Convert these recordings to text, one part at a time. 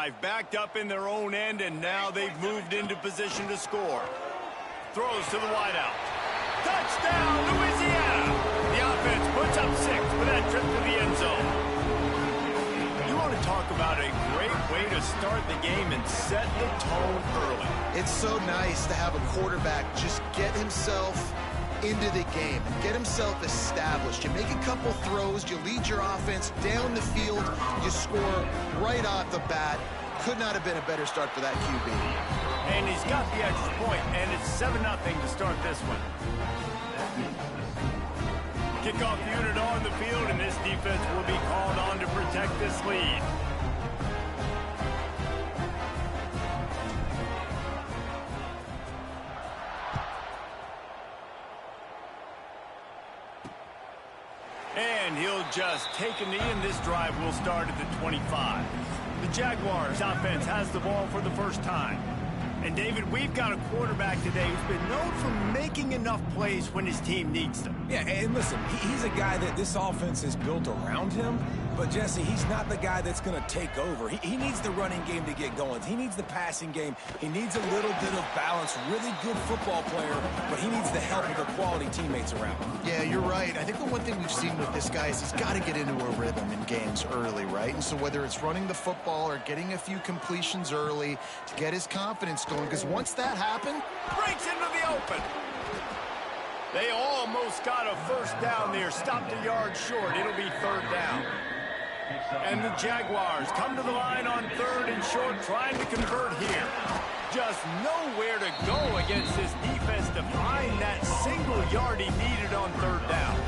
drive backed up in their own end, and now they've moved into position to score. Throws to the wideout. Touchdown, Louisiana! The offense puts up 6 for that trip to the end zone. You want to talk about a great way to start the game and set the tone early. It's so nice to have a quarterback just get himself into the game and get himself established. You make a couple throws, you lead your offense down the field, you score right off the bat. Could not have been a better start for that QB. And he's got the extra point, and it's 7-0 to start this one. Kickoff unit on the field, and this defense will be called on to protect this lead. And he'll just take a knee, and this drive will start at the 25. The Jaguars offense has the ball for the first time. And, David, we've got a quarterback today who's been known for making enough plays when his team needs them. Yeah, and listen, he's a guy that this offense is built around him. But, Jesse, he's not the guy that's going to take over. He needs the running game to get going. He needs the passing game. He needs a little bit of balance. Really good football player, but he needs the help of the quality teammates around him. Yeah, you're right. I think the one thing we've seen with this guy is he's got to get into a rhythm in games early, right? And so whether it's running the football or getting a few completions early to get his confidence going, because once that happened, breaks into the open. They almost got a first down there. Stopped a yard short. It'll be 3rd down. And the Jaguars come to the line on 3rd and short, trying to convert here. Just nowhere to go against this defense to find that single yard he needed on 3rd down.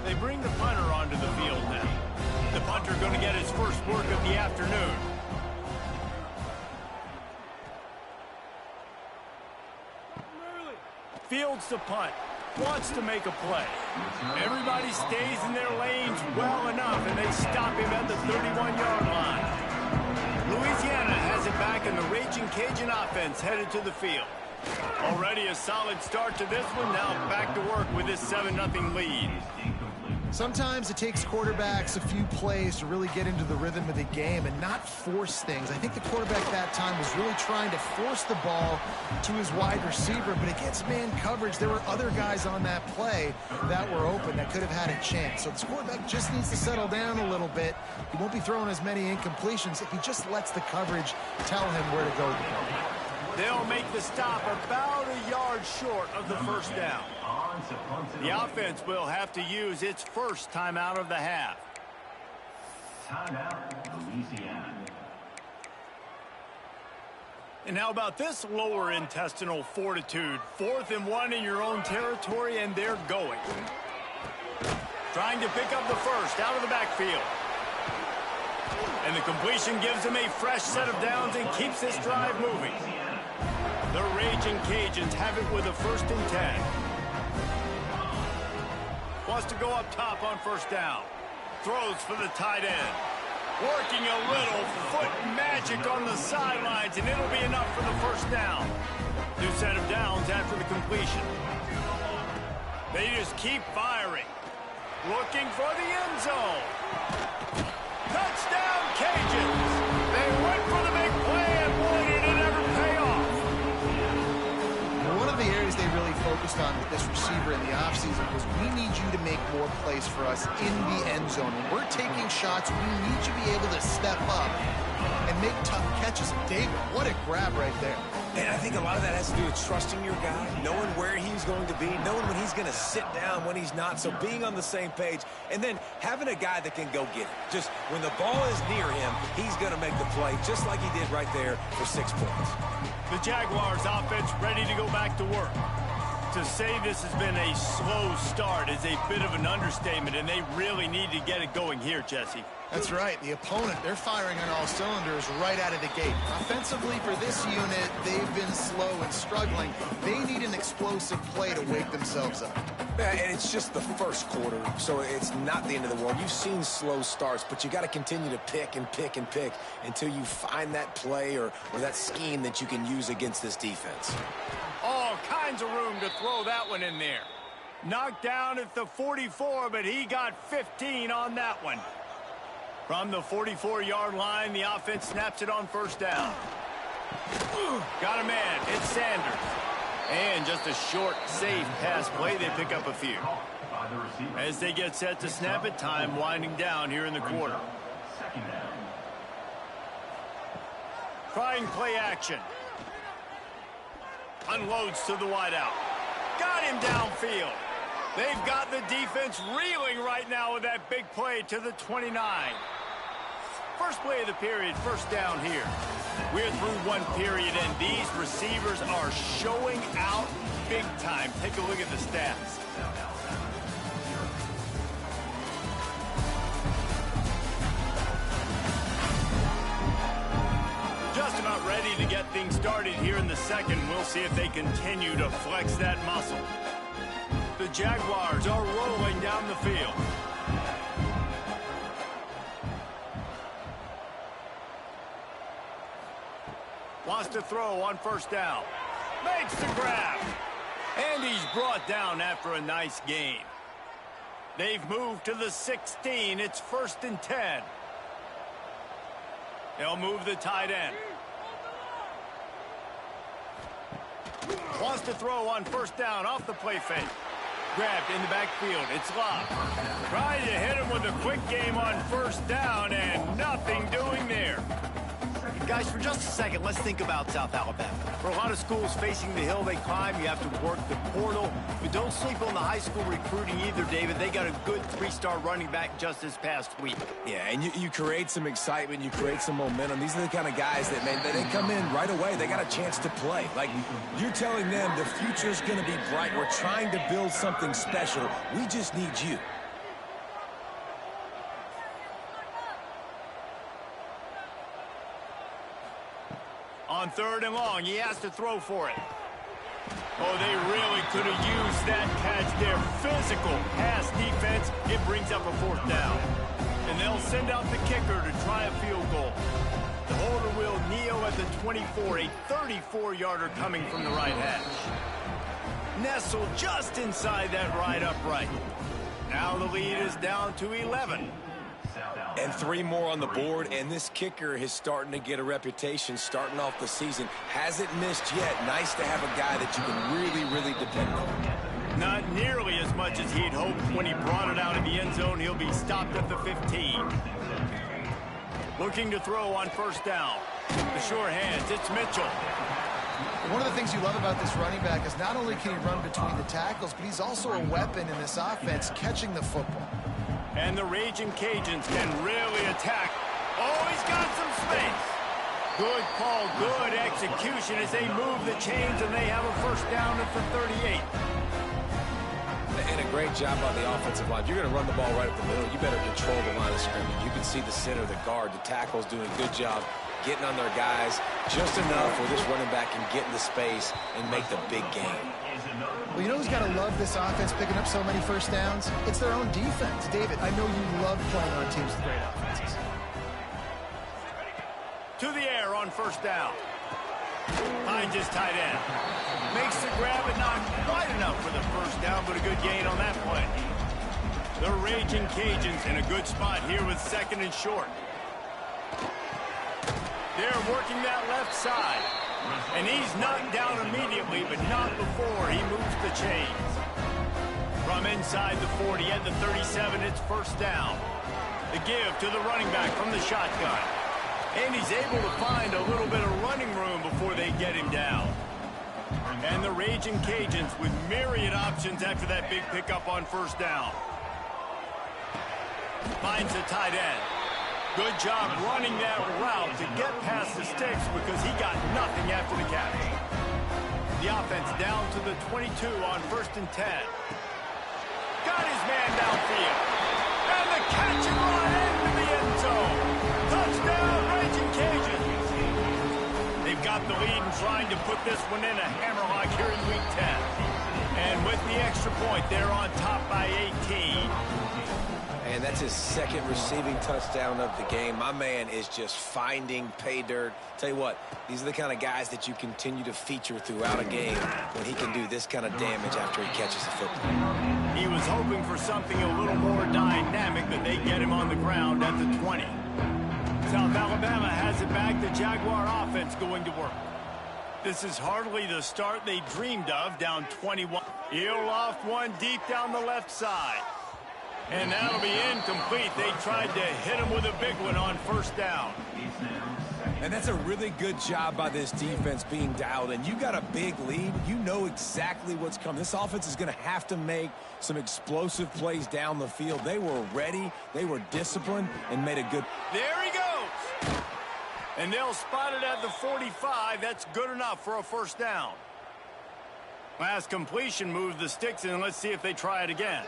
They bring the punter onto the field now. The punter going to get his first work of the afternoon. Fields the punt. Wants to make a play. Everybody stays in their lanes well enough, and they stop him at the 31-yard line. Louisiana has it back, and the Raging Cajun offense headed to the field. Already a solid start to this one. Now back to work with this 7-0 lead. Sometimes it takes quarterbacks a few plays to really get into the rhythm of the game and not force things. I think the quarterback that time was really trying to force the ball to his wide receiver, but against man coverage, there were other guys on that play that were open that could have had a chance. So this quarterback just needs to settle down a little bit. He won't be throwing as many incompletions if he just lets the coverage tell him where to go. They'll make the stop about a yard short of the first down. The offense will have to use its first timeout of the half. Timeout, Louisiana. And how about this lower intestinal fortitude? 4th and 1 in your own territory, and they're going. Trying to pick up the first out of the backfield. And the completion gives them a fresh set of downs and keeps this drive moving. The Raging Cajuns have it with a 1st and 10. Wants to go up top on 1st down. Throws for the tight end. Working a little foot magic on the sidelines, and it'll be enough for the 1st down. New set of downs after the completion. They just keep firing. Looking for the end zone. Touchdown, Cajuns! They went for the big play, and boy, did it ever pay off. One of the areas they really focused on with this receiver in the offseason was we need you to make more plays for us in the end zone. When we're taking shots, we need you to be able to step up and make tough catches. David, what a grab right there. And I think a lot of that has to do with trusting your guy, knowing where he's going to be, knowing when he's going to sit down, when he's not, so being on the same page, and then having a guy that can go get it. Just when the ball is near him, he's going to make the play, just like he did right there for 6 points. The Jaguars offense ready to go back to work. To say this has been a slow start is a bit of an understatement, and they really need to get it going here, Jesse. That's right. The opponent, they're firing on all cylinders right out of the gate. Offensively for this unit, they've been slow and struggling. They need an explosive play to wake themselves up. Yeah, and it's just the first quarter, so it's not the end of the world. You've seen slow starts, but you got to continue to pick and pick and pick until you find that play or that scheme that you can use against this defense. All kinds of room to throw that one in there. Knocked down at the 44, but he got 15 on that one. From the 44-yard line, the offense snaps it on first down. Got a man. It's Sanders. And just a short, safe pass play. They pick up a few. As they get set to snap it, time winding down here in the quarter. Trying play action. Unloads to the wideout. Got him downfield. They've got the defense reeling right now with that big play to the 29. First play of the period, first down here. We're through one period, and these receivers are showing out big time. Take a look at the stats. Just about ready to get things started here in the second. We'll see if they continue to flex that muscle. The Jaguars are rolling down the field. Wants to throw on first down. Makes the grab. And he's brought down after a nice gain. They've moved to the 16. It's 1st and 10. They'll move the tight end. Wants to throw on first down off the play fake. Grabbed in the backfield. It's Love. Trying to hit him with a quick game on first down, and nothing doing there. Guys, for just a second, let's think about South Alabama. For a lot of schools facing the hill they climb, you have to work the portal. But don't sleep on the high school recruiting either, David. They got a good 3-star running back just this past week. Yeah, and you create some excitement, you create some momentum. These are the kind of guys that, man, they come in right away. They got a chance to play. Like, you're telling them the future's going to be bright. We're trying to build something special. We just need you. On 3rd and long, he has to throw for it. Oh, they really could have used that catch there. Physical pass defense. It brings up a 4th down. And they'll send out the kicker to try a field goal. The holder will kneel at the 24, a 34-yarder coming from the right hash. Nestled just inside that right upright. Now the lead is down to 11. And 3 more on the board, and this kicker is starting to get a reputation starting off the season. Hasn't missed yet. Nice to have a guy that you can really, really depend on. Not nearly as much as he'd hoped when he brought it out of the end zone. He'll be stopped at the 15. Looking to throw on first down. The sure hands, it's Mitchell. One of the things you love about this running back is not only can he run between the tackles, but he's also a weapon in this offense, catching the football. And the Raging Cajuns can really attack. Oh, he's got some space. Good call, good execution as they move the chains, and they have a first down at the 38. And a great job on the offensive line. If you're going to run the ball right up the middle, you better control the line of scrimmage. You can see the center, the guard, the tackle's doing a good job getting on their guys just enough where this running back can get into space and make the big game. Well, you know who's got to love this offense picking up so many first downs? It's their own defense. David, I know you love playing on teams with great offenses. To the air on first down. Finds his tight end. Makes the grab and not quite enough for the first down, but a good gain on that play. The Raging Cajuns in a good spot here with 2nd and short. They're working that left side. And he's knocked down immediately, but not before he moves the chains. From inside the 40 at the 37, it's first down. The give to the running back from the shotgun. And he's able to find a little bit of running room before they get him down. And the Raging Cajuns with myriad options after that big pickup on first down. Finds the tight end. Good job running that route to get past the sticks because he got nothing after the catch. The offense down to the 22 on 1st and 10. Got his man downfield. And the catch and run into the end zone. Touchdown, Raging Cajuns. They've got the lead and trying to put this one in a hammerlock here in Week 10. And with the extra point, they're on top by 18. And that's his 2nd receiving touchdown of the game. My man is just finding pay dirt. Tell you what, these are the kind of guys that you continue to feature throughout a game when he can do this kind of damage after he catches the football. He was hoping for something a little more dynamic, but they get him on the ground at the 20. South Alabama has it back. The Jaguar offense going to work. This is hardly the start they dreamed of, down 21. He'll loft one deep down the left side. And that'll be incomplete. They tried to hit him with a big one on first down. And that's a really good job by this defense being dialed in. You got a big lead. You know exactly what's coming. This offense is going to have to make some explosive plays down the field. They were ready. They were disciplined and made a good. There he goes. And they'll spot it at the 45. That's good enough for a first down. Last completion moves the sticks in. Let's see if they try it again.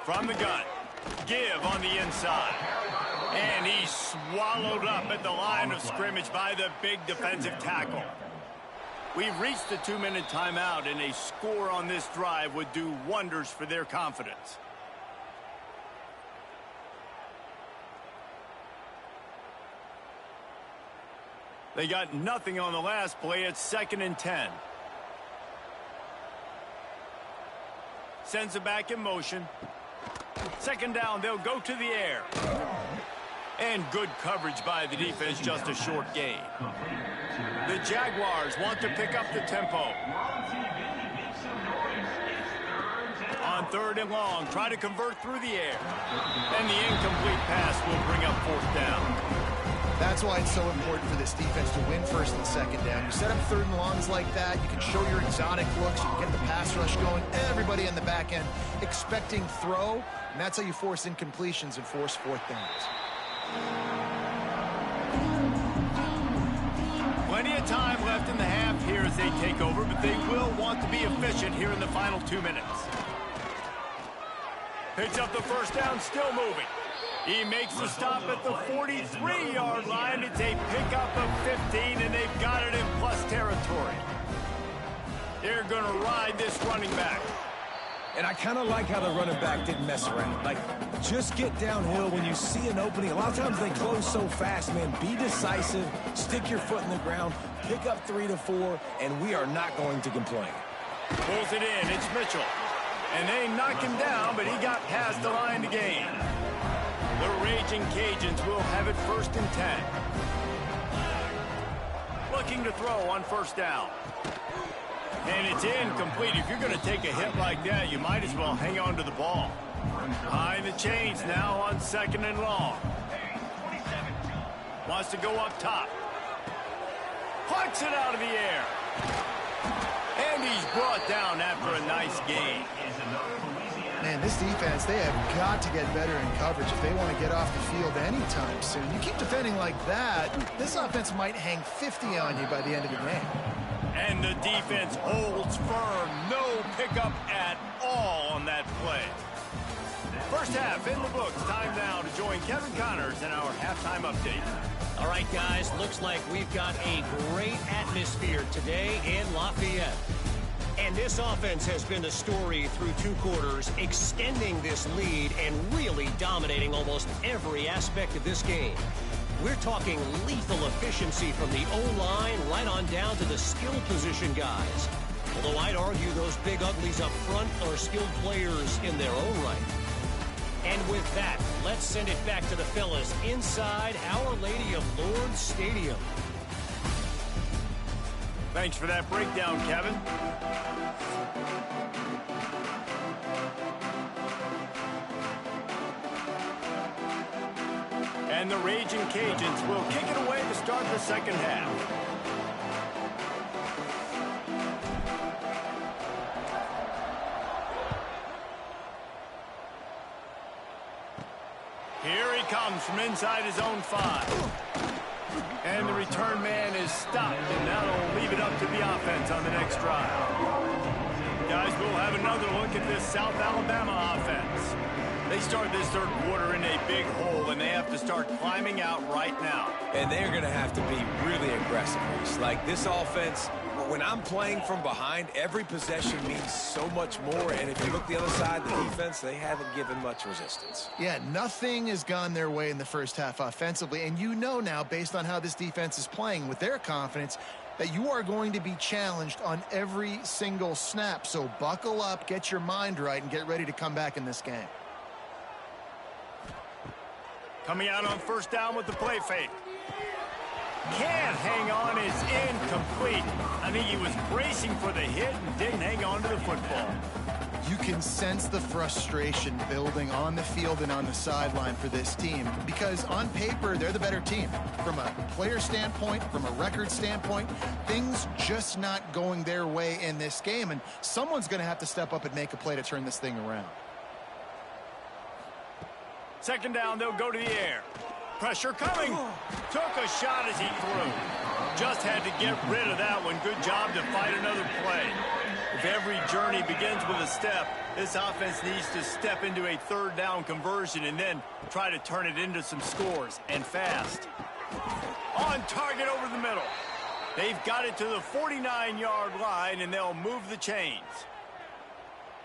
From the gun. Give on the inside. And he's swallowed up at the line of scrimmage by the big defensive tackle. We've reached the 2-minute timeout, and a score on this drive would do wonders for their confidence. They got nothing on the last play. It's 2nd and 10. Sends it back in motion. 2nd down, they'll go to the air. And good coverage by the defense, just a short gain. The Jaguars want to pick up the tempo. On 3rd and long, try to convert through the air. And the incomplete pass will bring up 4th down. That's why it's so important for this defense to win 1st and 2nd down. You set up 3rd and longs like that, you can show your exotic looks, you can get the pass rush going, everybody in the back end expecting throw, and that's how you force incompletions and force 4th downs. Plenty of time left in the half here as they take over, but they will want to be efficient here in the final 2 minutes. Picks up the first down, still moving. He makes the stop at the 43-yard line. It's a pickup of 15, and they've got it in plus territory. They're going to ride this running back. And I kind of like how the running back didn't mess around. Like, just get downhill when you see an opening. A lot of times they close so fast, man. Be decisive, stick your foot in the ground, pick up 3 to 4, and we are not going to complain. Pulls it in. It's Mitchell. And they knock him down, but he got past the line to gain. The Raging Cajuns will have it 1st and 10. Looking to throw on 1st down. And it's incomplete. If you're going to take a hit like that, you might as well hang on to the ball. Behind the chains now on 2nd and long. Wants to go up top. Plucks it out of the air. And he's brought down after a nice gain. Man, this defense, they have got to get better in coverage if they want to get off the field anytime soon. You keep defending like that, this offense might hang 50 on you by the end of the game. And the defense holds firm. No pickup at all on that play. First half in the books. Time now to join Kevin Connors in our halftime update. All right, guys, looks like we've got a great atmosphere today in Lafayette. And this offense has been the story through 2 quarters, extending this lead and really dominating almost every aspect of this game. We're talking lethal efficiency from the O-line right on down to the skill position guys. Although I'd argue those big uglies up front are skilled players in their own right. And with that, let's send it back to the fellas inside Our Lady of Lourdes Stadium. Thanks for that breakdown, Kevin. And the Raging Cajuns will kick it away to start the 2nd half. Here he comes from inside his own 5. And the return man is stopped, and that'll leave it up to the offense on the next drive. Guys, we'll have another look at this South Alabama offense. They start this 3rd quarter in a big hole, and they have to start climbing out right now. And they're going to have to be really aggressive. Like, this offense, when I'm playing from behind, every possession means so much more. And if you look the other side, the defense, they haven't given much resistance. Yeah, nothing has gone their way in the first half offensively. And you know now, based on how this defense is playing with their confidence, that you are going to be challenged on every single snap. So buckle up, get your mind right, and get ready to come back in this game. Coming out on first down with the play fake. Can't hang on, is incomplete. I think he was bracing for the hit and didn't hang on to the football. You can sense the frustration building on the field and on the sideline for this team because on paper, they're the better team. From a player standpoint, from a record standpoint, things just not going their way in this game, and someone's going to have to step up and make a play to turn this thing around. Second down, they'll go to the air. Pressure coming. Took a shot as he threw. Just had to get rid of that one. Good job to fight another play. If every journey begins with a step, this offense needs to step into a third down conversion and then try to turn it into some scores, and fast. On target over the middle. They've got it to the 49-yard line, and they'll move the chains.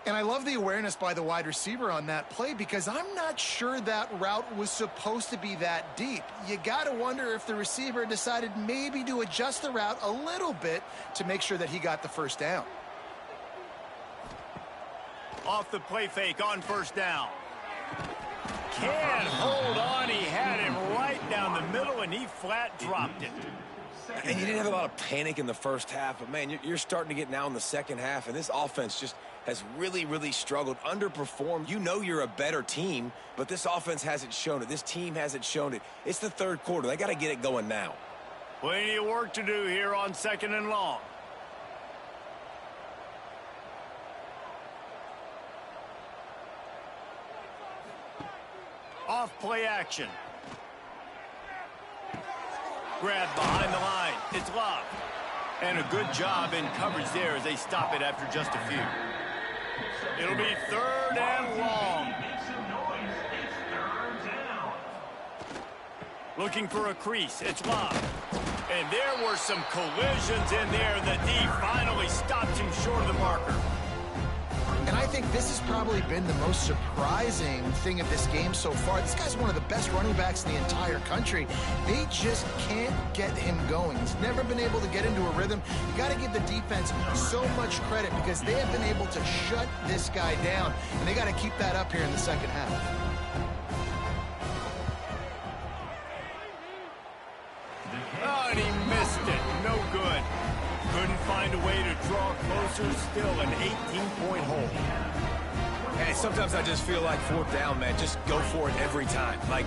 And I love the awareness by the wide receiver on that play because I'm not sure that route was supposed to be that deep. You got to wonder if the receiver decided maybe to adjust the route a little bit to make sure that he got the first down. Off the play fake on first down. Can't hold on. He had him right down the middle, and he flat dropped it. And you didn't have a lot of panic in the first half, but, man, you're starting to get now in the second half, and this offense just has really, really struggled, underperformed. You know you're a better team, but this offense hasn't shown it. This team hasn't shown it. It's the third quarter. They got to get it going now. Plenty of work to do here on second and long. Off play action. Grab behind the line. It's Love. And a good job in coverage there as they stop it after just a few. It'll be third and long. Looking for a crease. It's Love. And there were some collisions in there. The D finally stopped him short of the marker. And I think this has probably been the most surprising thing of this game so far. This guy's one of the best running backs in the entire country. They just can't get him going. He's never been able to get into a rhythm. You got to give the defense so much credit because they have been able to shut this guy down, and they got to keep that up here in the second half. Oh, and he missed it. No good. Couldn't find a way to draw closer. Still an 18-point hole. Hey, sometimes I just feel like fourth down, man. Just go for it every time. Like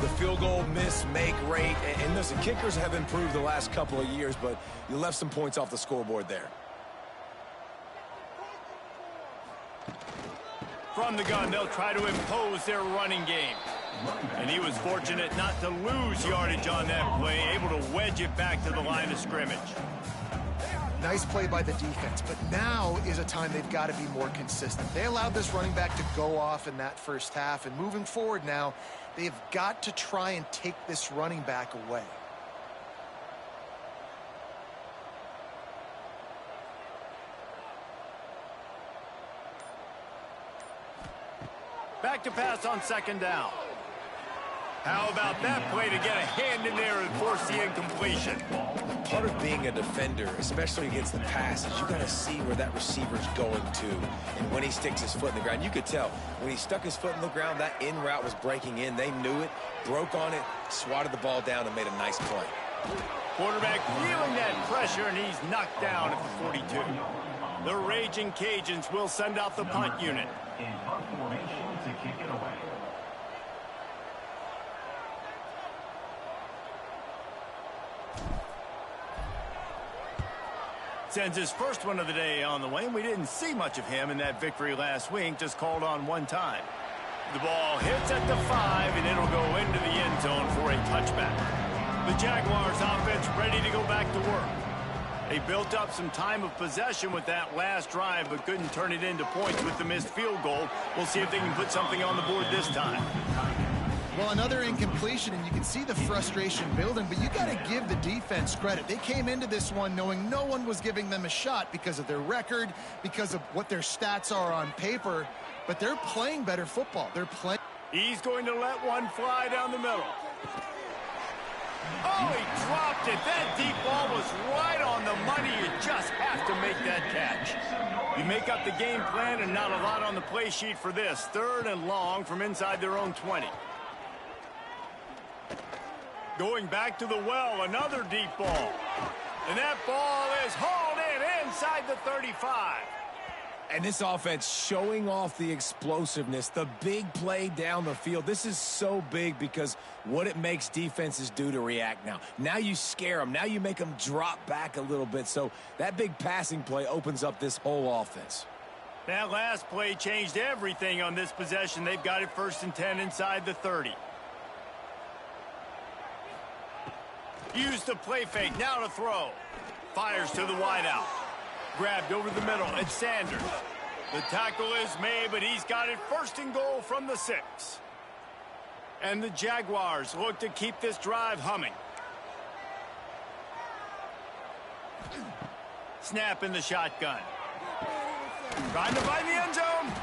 the field goal miss, make rate. And listen, kickers have improved the last couple of years, but you left some points off the scoreboard there. From the gun, they'll try to impose their running game. And he was fortunate not to lose yardage on that play, able to wedge it back to the line of scrimmage. Nice play by the defense, but now is a time they've got to be more consistent. They allowed this running back to go off in that first half, and moving forward now, they've got to try and take this running back away. Back to pass on second down. How about that play to get a hand in there and force the incompletion? Part of being a defender, especially against the pass, is you got to see where that receiver's going to. And when he sticks his foot in the ground, you could tell. When he stuck his foot in the ground, that in route was breaking in. They knew it, broke on it, swatted the ball down, and made a nice play. Quarterback feeling that pressure, and he's knocked down at the 42. The Raging Cajuns will send out the punt unit. In punt formation to kick it away. Sends his first one of the day on the way, and we didn't see much of him in that victory last week, just called on one time. The ball hits at the 5, and it'll go into the end zone for a touchback. The Jaguars offense ready to go back to work. They built up some time of possession with that last drive, but couldn't turn it into points with the missed field goal. We'll see if they can put something on the board this time. Well, another incompletion, and you can see the frustration building, but you got to give the defense credit. They came into this one knowing no one was giving them a shot because of their record, because of what their stats are on paper, but they're playing better football. They're playing. He's going to let one fly down the middle. Oh, he dropped it. That deep ball was right on the money. You just have to make that catch. You make up the game plan and not a lot on the play sheet for this. 3rd and long from inside their own 20. Going back to the well, another deep ball. And that ball is hauled in inside the 35. And this offense showing off the explosiveness, the big play down the field. This is so big because what it makes defenses do to react now. Now you scare them. Now you make them drop back a little bit. So that big passing play opens up this whole offense. That last play changed everything on this possession. They've got it 1st and 10 inside the 30. Use the play fake. Now to throw. Fires to the wideout. Grabbed over the middle. It's Sanders. The tackle is made, but he's got it 1st and goal from the 6. And the Jaguars look to keep this drive humming. Snap in the shotgun. Trying to find the end zone.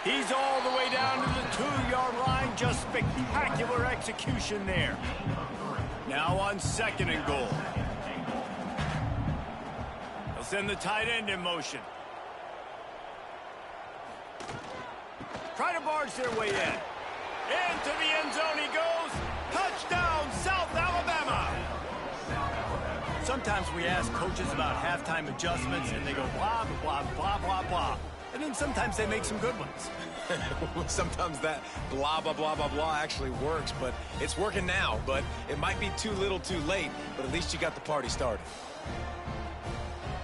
He's all the way down to the 2-yard line. Just spectacular execution there. Now on 2nd and goal. They'll send the tight end in motion. Try to barge their way in. Into the end zone he goes. Touchdown, South Alabama. Sometimes we ask coaches about halftime adjustments, and they go blah, blah, blah, blah, blah. And then sometimes they make some good ones. Sometimes that blah, blah, blah, blah, blah actually works, but it's working now. But it might be too little too late, but at least you got the party started.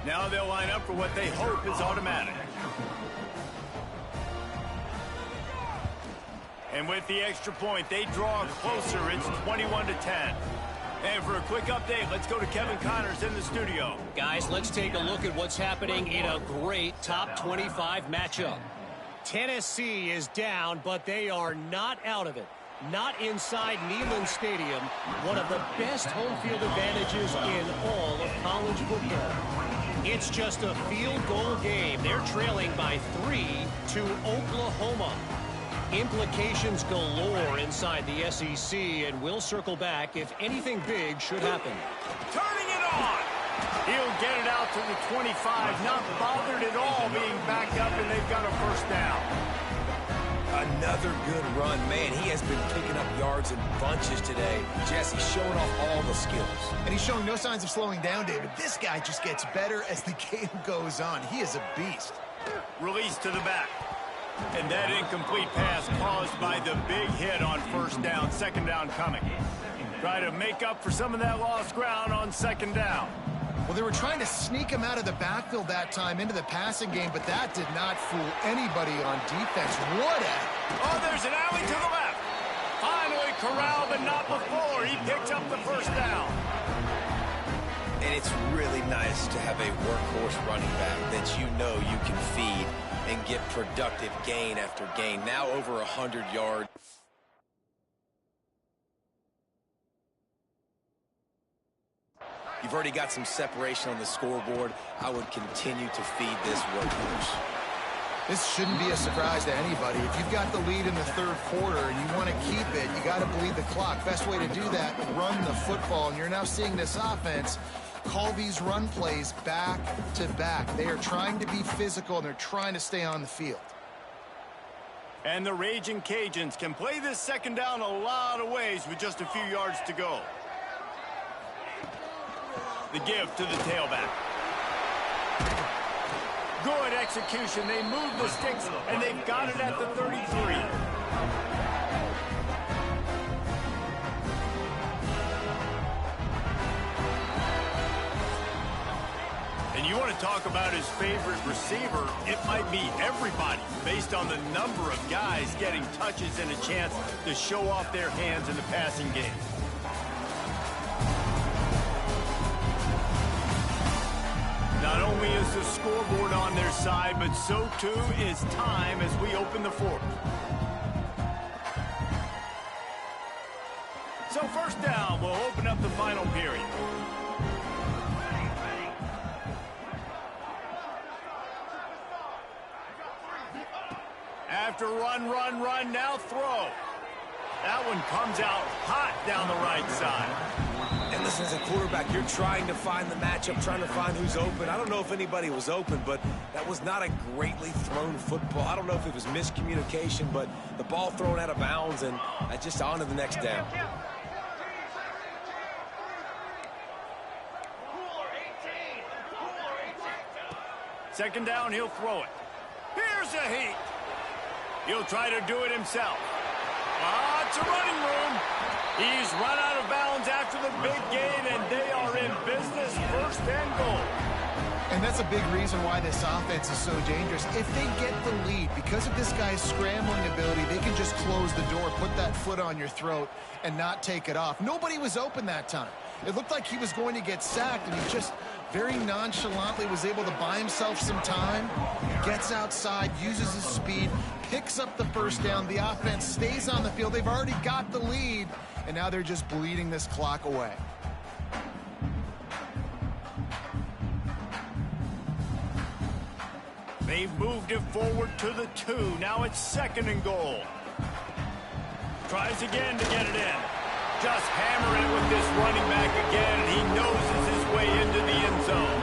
Now they'll line up for what they hope is automatic. And with the extra point, they draw closer. It's 21-10. And for a quick update, let's go to Kevin Connors in the studio. Guys, let's take a look at what's happening in a great top 25 matchup. Tennessee is down, but they are not out of it. Not inside Neyland Stadium, one of the best home field advantages in all of college football. It's just a field goal game. They're trailing by 3 to Oklahoma. Implications galore inside the SEC, and we'll circle back if anything big should happen. Turning it on. He'll get it out to the 25, not bothered at all being backed up, and they've got a 1st down. Another good run. Man, he has been picking up yards in bunches today. Jesse showing off all the skills. And he's showing no signs of slowing down, David. This guy just gets better as the game goes on. He is a beast. Release to the back. And that incomplete pass caused by the big hit on 1st down. 2nd down coming. Try to make up for some of that lost ground on 2nd down. Well, they were trying to sneak him out of the backfield that time into the passing game, but that did not fool anybody on defense. What a... Oh, there's an alley to the left. Finally corralled, but not before. He picks up the 1st down. And it's really nice to have a workhorse running back that you know you can feed and get productive gain after gain. Now over 100 yards. You've already got some separation on the scoreboard. I would continue to feed this workhorse. This shouldn't be a surprise to anybody. If you've got the lead in the 3rd quarter and you want to keep it, you got to bleed the clock. Best way to do that, run the football. And you're now seeing this offense call these run plays back to back. They are trying to be physical, and they're trying to stay on the field. And the Raging Cajuns can play this 2nd down a lot of ways with just a few yards to go. The give to the tailback. Good execution. They move the sticks, and they've got it at the 33. And you want to talk about his favorite receiver, it might be everybody based on the number of guys getting touches and a chance to show off their hands in the passing game. Not only is the scoreboard on their side, but so too is time as we open the 4th. So 1st down will open up the final period. After run, now throw. That one comes out hot down the right side. And listen, as a quarterback, you're trying to find the matchup, trying to find who's open. I don't know if anybody was open, but that was not a greatly thrown football. I don't know if it was miscommunication, but the ball thrown out of bounds, and just on to the next down. Second down, he'll throw it. Here's a heat. He'll try to do it himself. Lots of running room. He's run out of bounds after the big gain, and they are in business, first and goal. And that's a big reason why this offense is so dangerous. If they get the lead, because of this guy's scrambling ability, they can just close the door, put that foot on your throat, and not take it off. Nobody was open that time. It looked like he was going to get sacked, and he just very nonchalantly was able to buy himself some time, gets outside, uses his speed, picks up the first down. The offense stays on the field. They've already got the lead, and now they're just bleeding this clock away. They've moved it forward to the 2. Now it's second and goal. Tries again to get it in. Just hammering it with this running back again, and he noses his way into the end zone.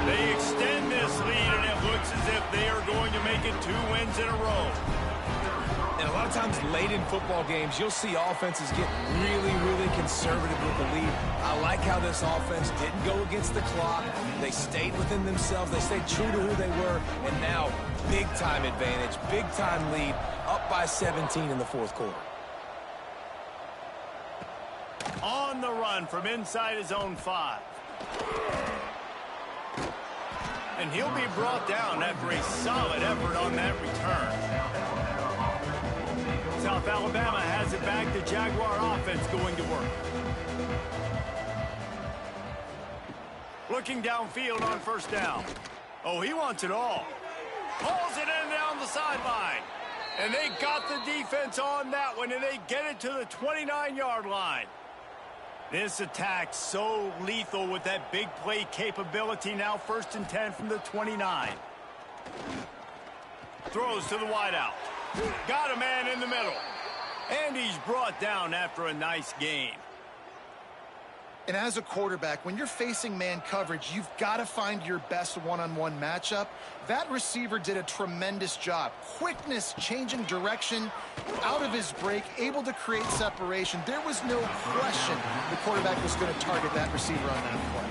They extend this lead, and it looks as if they are going to make it 2 wins in a row. And a lot of times late in football games, you'll see offenses get really, really conservative with the lead. I like how this offense didn't go against the clock. They stayed within themselves. They stayed true to who they were. And now, big-time advantage, big-time lead, up by 17 in the fourth quarter. On the run from inside his own 5. And he'll be brought down after a solid effort on that return. South Alabama has it back. The Jaguar offense going to work. Looking downfield on first down. Oh, he wants it all. Pulls it in down the sideline. And they got the defense on that one, and they get it to the 29-yard line. This attack so lethal with that big play capability. Now first and 10 from the 29. Throws to the wideout. Got a man in the middle. And he's brought down after a nice gain. And as a quarterback, when you're facing man coverage, you've got to find your best one-on-one matchup. That receiver did a tremendous job. Quickness, changing direction, out of his break, able to create separation. There was no question the quarterback was going to target that receiver on that play.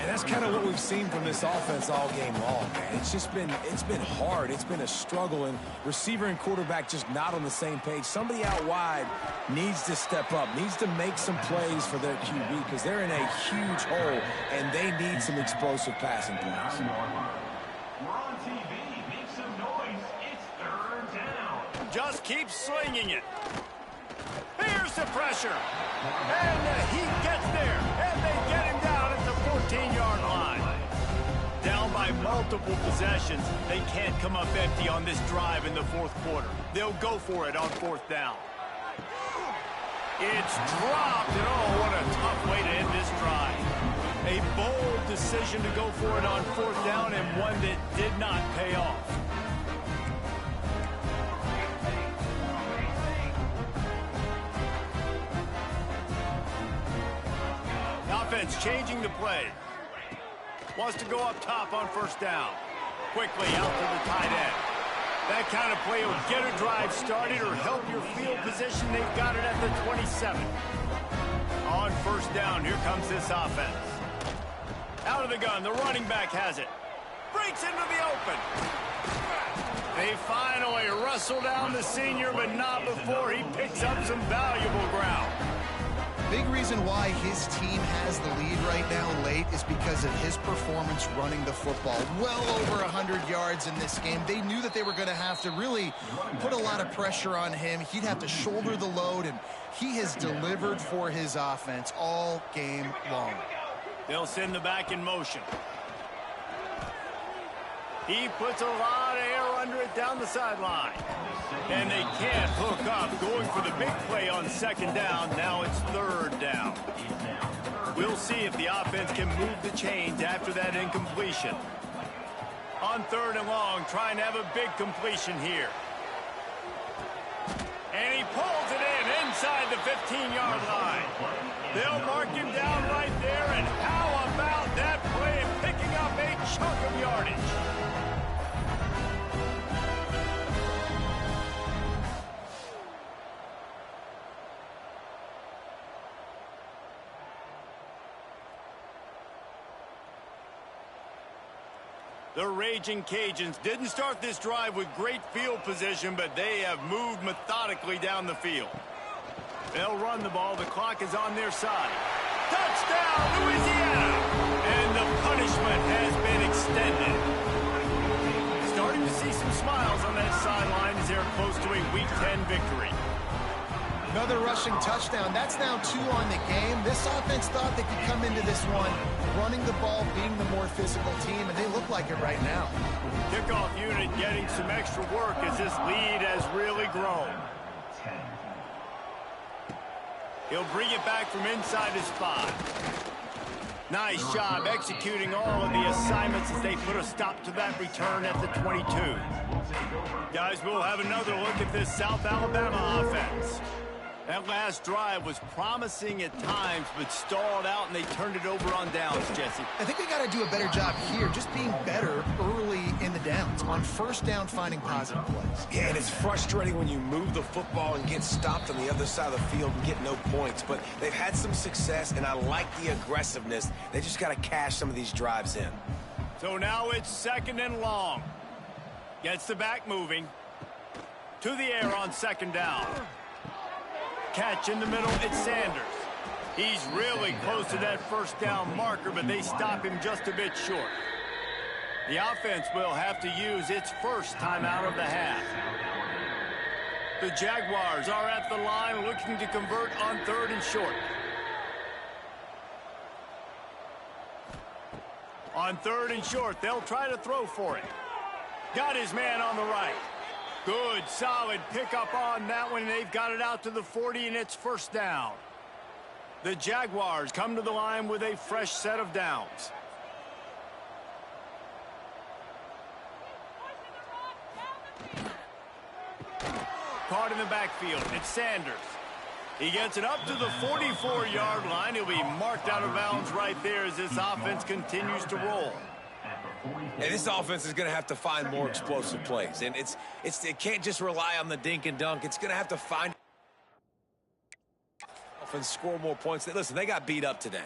And that's kind of what we've seen from this offense all game long, man. It's been hard. It's been a struggle, and receiver and quarterback just not on the same page. Somebody out wide needs to step up, needs to make some plays for their QB because they're in a huge hole, and they need some explosive passing plays. We're on TV. Make some noise. It's third down. Just keep slinging it. Here's the pressure. And he gets there. And they get him down at the 14-yard line. Down by multiple possessions. They can't come up empty on this drive in the fourth quarter. They'll go for it on fourth down. It's dropped. And oh, what a tough way to end this drive. A bold decision to go for it on fourth down, and one that did not pay off. Offense changing the play. Wants to go up top on first down. Quickly out to the tight end. That kind of play will get a drive started or help your field position. They've got it at the 27. On first down, here comes this offense. Out of the gun, the running back has it. Breaks into the open. They finally wrestle down the senior, but not before he picks up some valuable ground. Big reason why his team has the lead right now late is because of his performance running the football. Well over 100 yards in this game. They knew that they were going to have to really put a lot of pressure on him. He'd have to shoulder the load, and he has delivered for his offense all game long. They'll send the back in motion. He puts a lot of air under it down the sideline. And they can't hook up. Going for the big play on second down. Now it's third down. We'll see if the offense can move the chains after that incompletion. On third and long, trying to have a big completion here. And he pulls it in inside the 15-yard line. They'll mark him down right there, and how about that play and picking up a chunk of yardage? The Raging Cajuns didn't start this drive with great field position, but they have moved methodically down the field. They'll run the ball. The clock is on their side. Touchdown, Louisiana! And the punishment has been extended. Starting to see some smiles on that sideline as they're close to a Week 10 victory. Another rushing touchdown. That's now 2 on the game. This offense thought they could come into this one running the ball, being the more physical team, and they look like it right now. Kickoff unit getting some extra work as this lead has really grown. He'll bring it back from inside his 5. Nice job executing all of the assignments as they put a stop to that return at the 22. Guys, we'll have another look at this South Alabama offense. That last drive was promising at times, but stalled out, and they turned it over on downs, Jesse. I think they got to do a better job here, just being better early in the downs, on first down finding positive plays. Yeah, and it's frustrating when you move the football and get stopped on the other side of the field and get no points, but they've had some success, and I like the aggressiveness. They just got to cash some of these drives in. So now it's 2nd and long. Gets the back moving. To the air on 2nd down. Catch in the middle, it's Sanders. He's really close to that first down marker, but they stop him just a bit short. The offense will have to use its first timeout of the half. The Jaguars are at the line looking to convert on 3rd and short. On 3rd and short, they'll try to throw for it. Got his man on the right. Good, solid pickup on that one. They've got it out to the 40, and it's 1st down. The Jaguars come to the line with a fresh set of downs. Caught in the backfield. It's Sanders. He gets it up to the 44-yard line. He'll be marked out of bounds right there as this offense continues to roll. And this offense is going to have to find more explosive plays. And it can't just rely on the dink and dunk. It's going to have to find and score more points. Listen, they got beat up today.